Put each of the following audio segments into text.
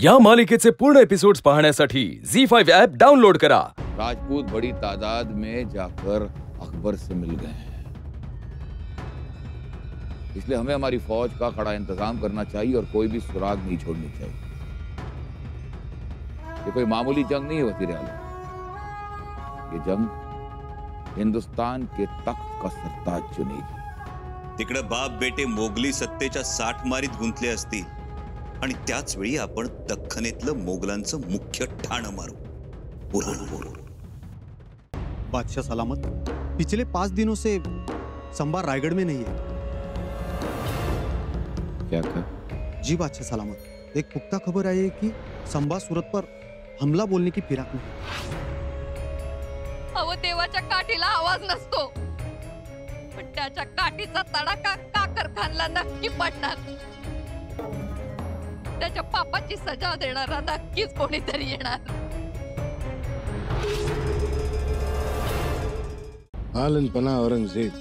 या मालिकेचे पूर्ण एपिसोड्स पाहण्यासाठी ZEE5 ऐप डाउनलोड करा। राजपूत बड़ी तादाद में जाकर अकबर से मिल गए हैं, इसलिए हमें हमारी फौज का कड़ा इंतजाम करना चाहिए और कोई भी सुराग नहीं छोड़नी चाहिए। ये कोई मामूली जंग नहीं है वज़ीर आला, ये जंग हिंदुस्तान के तख्त का सरताज चुनेगी। तिकडे बाप बेटे मोगली सत्तेच्या 60 मारीत गुंतले असतील आणि त्याच वेळी आपण दख्खनेतलं मोगलांचं मुख्य ठाणं मारू, बुरहानपूर। बादशाह सलामत, पिछले 5 दिनों से संबा रायगढ़ में नहीं है। क्या कहा? जी बादशाह सलामत, एक पुख्ता खबर आई है कि संबा सूरत पर हमला बोलने की फिराक में है। अहो, देवाच्या काठीला आवाज नसतो, पण त्याच्या काठीचा तडाखा काकर खानला नक्की पडणार। त्याच्या पापाची सजा देणारा नक्कीच कोणीतरी येणार। आलन पना औरंगजेब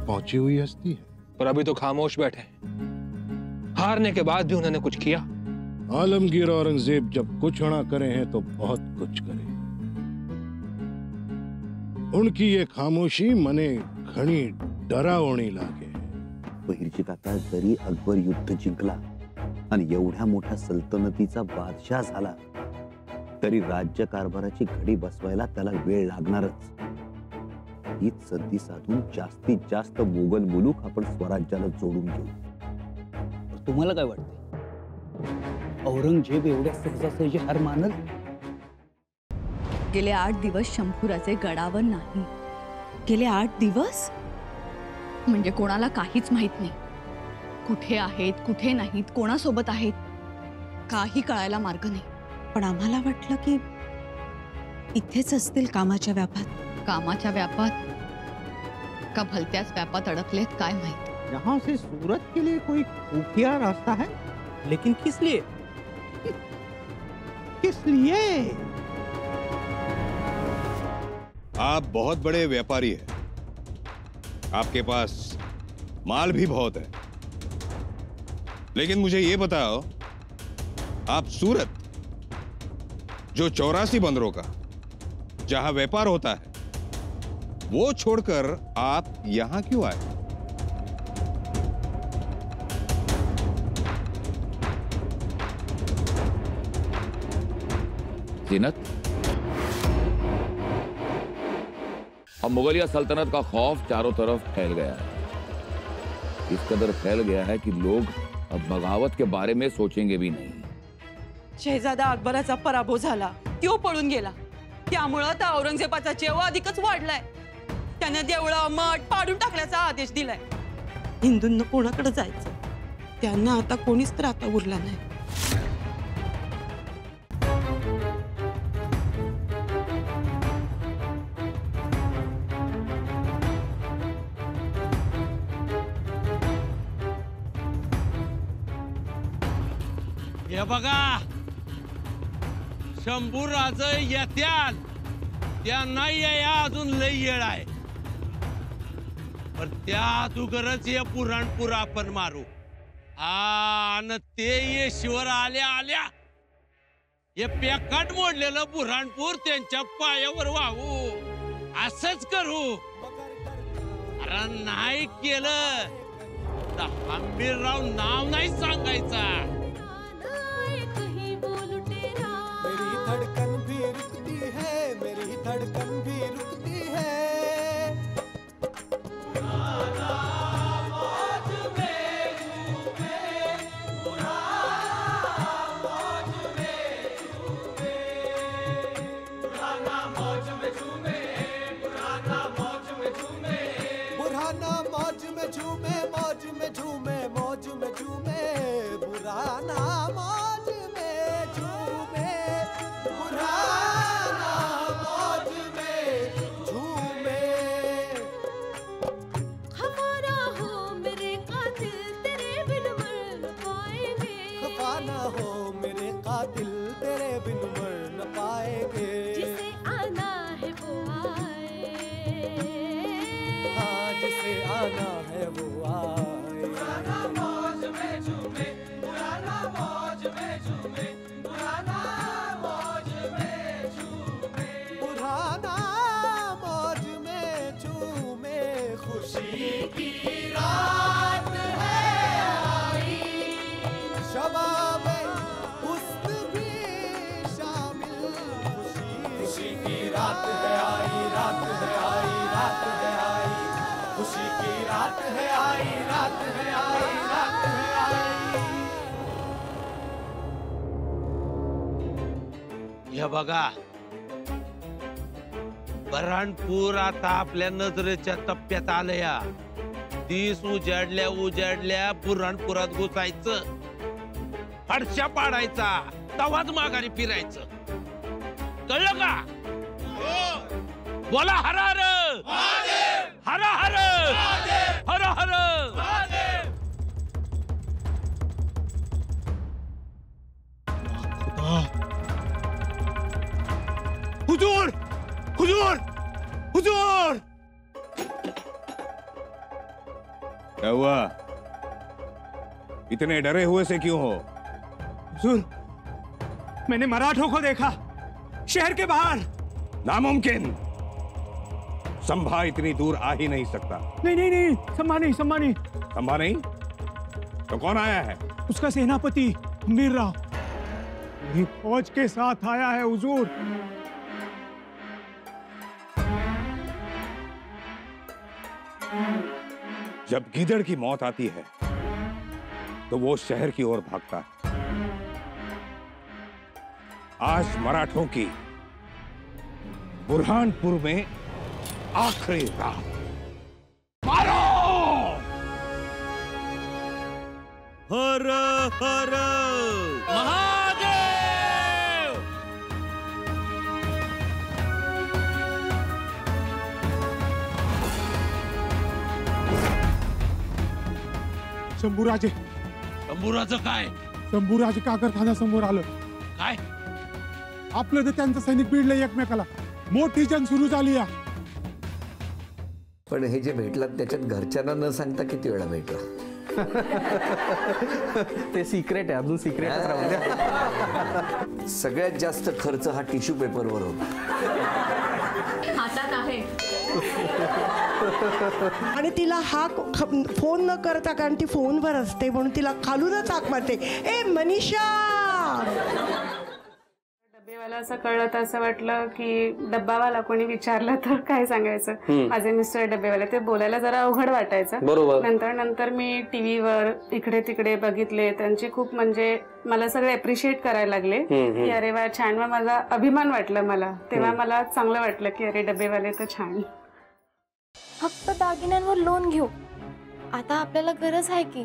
पहुंची हुई हस्ती है, पर अभी तो खामोश बैठे हैं। हारने के बाद भी उन्होंने कुछ किया? आलमगीर औरंगजेब जब कुछ ना करे हैं तो बहुत कुछ करे। उनकी ये खामोशी मने घणी डरावणी लागे। बहिर्जी काका, जरी अकबर युद्ध जिंकला आणि एवढ्या मोठ्या सल्तनतीचा बादशाह झाला तरी राज्य कारभाराची घडी बसवायला त्याला वेळ लागणारच। हीच संधी साधून जास्तीत जास्त मोगल मुलूक आपण स्वराज्याला जोडून घेऊ। तुम्हाला काय वाटतं, औरंगजेब एवढ्या सहजासहजी हार मानल? गेले 8 दिवस शंभूराजे गडावर नाही। गेले 8 दिवस म्हणजे कोणाला काहीच माहित नाही, कुठे आहेत कुठे नाहीत, कोणासोबत आहेत, काही कळायला मार्ग नाही। पण आम्हाला वाटलं की इथेच असतील कामाच्या व्यापात। कामाच्या व्यापात का भलत्याच व्यापात अडकलेत काय माहित। यहाँ से सूरत के लिए कोई खुफिया रास्ता है, लेकिन किस लिए? किस लिए? आप बहुत बड़े व्यापारी हैं, आपके पास माल भी बहुत है, लेकिन मुझे ये बताओ, आप सूरत जो 84 बंदरों का जहां व्यापार होता है वो छोड़कर आप यहां क्यों आए? जीनत, अब मुगलिया सल्तनत का खौफ चारों तरफ फैल गया है। इस कदर फैल गया है कि लोग अब बगावत के बारे में सोचेंगे भी नहीं। शहजादा अकबराचा पराभव झाला, तो पळून गेला, त्यामुळे त्या औरंगजेबाचा चेवा अधिकच वाढलाय। त्याने देवळा मठ पाडून टाकण्याचा आदेश दिलाय। हिंदूंना कोणाकडे जायचं, त्यांना आता कोणीच तर आता उरला नाही। हे बघा, शंभूराज येत्याल, त्यांना या अजून लई येळ आहे, पण त्या अगोदरच हे बुऱ्हाणपूर आपण मारू। आणि ते येशीवर आल्या आल्या हे पेकाट मोडलेलं बुऱ्हाणपूर त्यांच्या पायावर वाहू, असंच करू। अरे नाही केलं तर हंबीरराव नाव नाही सांगायचा। धड़कन भी रुकती है, मेरी धड़कन भी रुकती है। पुराना मौज में झूमे, पुराना मौज में झूमे, पुराना मौज में झूमे, पुराना मौज में झूमे, पुराना मौज में झूमे, मौज में झूमे, मौज में झूमे, पुराना मौज में झूमे, पुराना मौज में झूमे। हमारा हो मेरे कातिल, तेरे बिन मर न पाएंगे। खफाना हो मेरे कातिल, तेरे बिन मर न पाएंगे। जिसे आना है वो आए, हाँ जिसे आना है वो आए। पुराना मौज में झूमे, पुराना मौज में हे बघा, बऱ्हाणपूर आता आपल्या नजरेच्या टप्प्यात आलंया. दिस उजाडल्या बुऱ्हाणपुरात घुसायचं, फडशा पाडायचा, तवाच माघारी फिरायचं. कळलं का? बोला हर हर हर हर हर हर. हुजूर, हुजूर, हुजूर! क्या हुआ? इतने डरे हुए से क्यों हो? हुजूर, मैंने मराठों को देखा शहर के बाहर. नामुमकिन. संभा इतनी दूर आ ही नहीं सकता. नहीं, संभा नहीं. संभा नहीं? तो कौन आया है? उसका सेनापति मीर राव पूरी फौज के साथ आया है हुजूर. जब गीदड़ की मौत आती है तो वो शहर की ओर भागता है. आज मराठों की बुरहानपुर में आखिरी रात. मारो! हर हर महादेव. शंभूराजे. शंभूराचं काय? शंभूराजे कागरखान्यासमोर आलं. काय? आपलं तर त्यांचं सैनिक भिडलं एकमेकाला. मोठी जंग सुरू झाली आहे. पण हे जे भेटलात त्याच्यात घरच्यांना न सांगता किती वेळा भेटला? ते सिक्रेट आहे, अजून सिक्रेटच राहू द्या. सगळ्यात जास्त खर्च हा टिश्यू पेपरवर होता. हातात आहे. आणि तिला फोन न करता, कारण ती फोनवर असते म्हणून तिला खालूनच हाक मारते, ए मनीषा. डब्बेवाला असं कळलं तर असं वाटलं की डब्बावाला कोणी विचारलं तर काय सांगायचं. माझे मिस्टर डब्बेवाले, ते बोलायला जरा अवघड वाटायचं. बरोबर. नंतर मी टीव्हीवर इकडे तिकडे बघितले, त्यांची खूप म्हणजे मला सगळे अप्रिशिएट करायला लागले की अरे वा छान. वा माझा अभिमान वाटला मला तेव्हा. मला चांगलं वाटलं की अरे डब्बेवाले तर छान. फक्त दागिन्यांवर लोन घेऊ, आता आपल्याला गरज आहे की.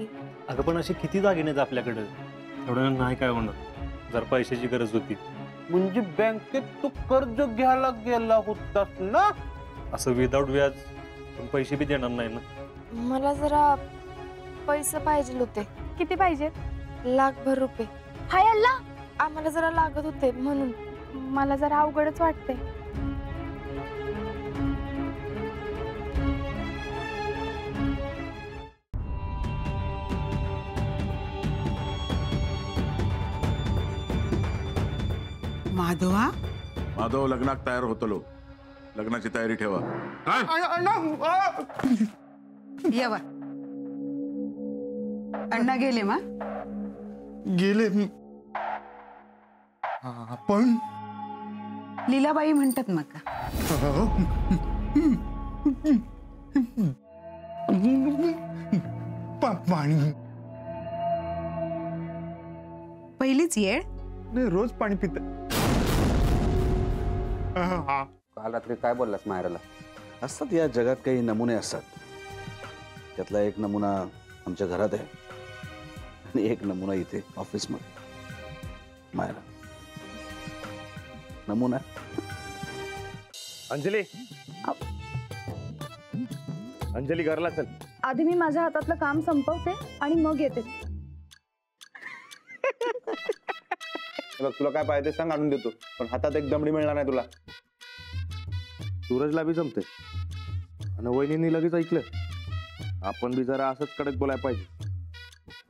अगं पण असे किती दागिने आहेत आपल्याकडे, एवढं नाही काय होणार. जर पैशाची गरज होती म्हणजे बँकेत तू कर्ज घ्यायला गेला होतास ना? असं विदाऊट व्याज पण पैसे बी देणार नाही ना. मला जरा पैसे पाहिजे होते. किती पाहिजे? 1,00,000 रुपये. हाय अल्ला, आम्हाला जरा लागत होते म्हणून. मला जरा अवघडच वाटते. माधव लग्नात तयार होतलो. लग्नाची तयारी ठेवा. येवा अण्णा गेले मा? गेले. पण लीलाबाई म्हणतात मका. पाणी पहिलीच येळ. नाही, रोज पाणी पित. काल रात्री काय बोललास मायराला? असतात या जगात काही नमुने असतात. त्यातला एक नमुना आमच्या घरात आहे आणि एक नमुना इथे ऑफिसमध्ये. मायरा नमुना. अंजली, अंजली घरला चल. आधी मी माझ्या हातातलं काम संपवते आणि मग येते. बघ, तुला काय पाहिजे सांग, आणून देतो. पण हातात एक दमडी मिळणार नाही तुला. सूरजला बी जमते आणि वहिनींनी लगेच ऐकलं. आपण बी जरा असंच कडक बोलायला पाहिजे.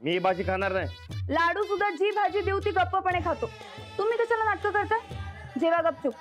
मी भाजी खाणार नाही. लाडू सुद्धा जी भाजी देऊ ती गप्पपणे खातो. तुम्ही कशाला नाटकं करता? जेवा गपचूप.